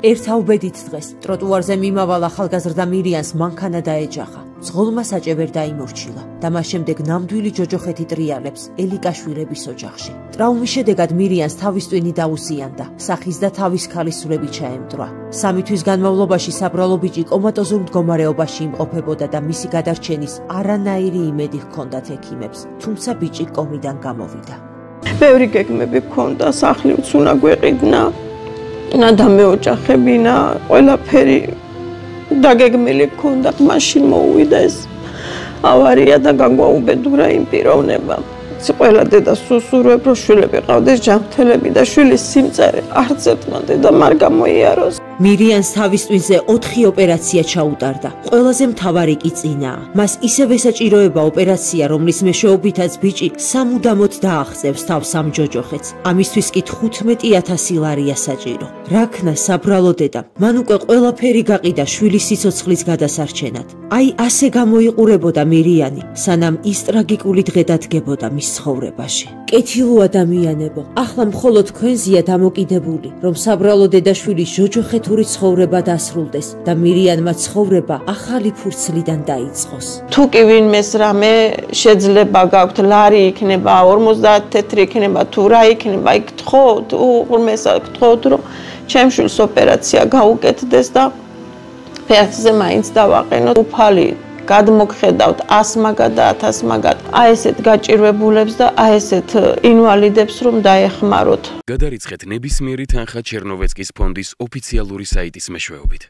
ერთაუბედით დღეს ტროტუარზე მიმავალ ახალგაზრდა მირიანს მანქანა დაეჯახა. ძღოლმა საჭე ვერ დაიმორჩილა და მას შემდეგ ნამდვილი ჯოჯოხეთი ტრიალებს ელიკაშვილების ოჯახში. ტრაუმის შედეგად მირიანს თავის ტვინი დაუსიანდა, სახის და თავის ქალის სულები ჩაემტვრა. 3 თვის განმავლობაში საბრალო ბიჭი კომატოზურ მდგომარეობაში იმყოფებოდა და მისი გადარჩენის არანაირი იმედი ჰქონდათ ექიმებს, თუმცა ბიჭი კომიდან გამოვიდა. ბევრი გეგმები ჰქონდა, სახლიც უნდა გვეყიდნა, და მეოჯახებინა, ყველაფერი დაგეგმილი ჰქონდა. მაშინ მოუვიდა ეს ავარია და გაგვაუბედურა იმ პიროვნება. ყველა დედას უსურვებ, რომ შვილები ყავდეს ჯანმრთელები და შვილის სიმწარე არც ერთმა დედამ არ გამოიაროს. მირიანს თავის ტვინზე 4 ოპერაცია ჩაუტარდა. ყველაზე მთავარი კი წინაა. მას ისევ ესაჭიროება ოპერაცია, რომლის მეშვეობითაც ბიჭი სამუდამოდ დააღწევს თავს ამ ჯოჯოხეთს. ამისთვის კი 15,000 ლარია საჭირო. რაქნა საბრალო დედამ, მან უკვე ყველაფერი გაყიდა შვილის სიცოცხლის გადასარჩენად. აი ასე გამოიყურებოდა მირიანი, სანამ ის ტრაგიკული დღე დადგებოდა მის ცხოვრებაში. კეთილო ადამიანებო, ახლა მხოლოდ თქვენზეა დამოკიდებული, რომ საბრალო დედაშვილის ჯოჯოხეთური ცხოვრება დასრულდეს და მირიანმა ცხოვრება ახალი ფურცლიდან დაიწყოს. თუ კი ვინმეს რამე შეძლება გაქვთ, ლარი იქნება, 50 თეთრი იქნება, თუ რა იქნება, იქ გთხოვთ, უღრმესა გთხოვთ, რომ ჩემ შვილს ოპერაცია გაუკეთდეს და ფეხზე მაინც დავაყენოთ. უფალი გადმოგხედავთ 100 მაგად და 1000 მაგად. აი ესეთ გაჭირვებულებს და აი ესეთ ინვალიდებს რომ დაეხმაროთ. გადარიცხეთ ნებისმიერი თანხა ჩერნოვეცკის ფონდის ოფიციალური საიტის მეშვეობით.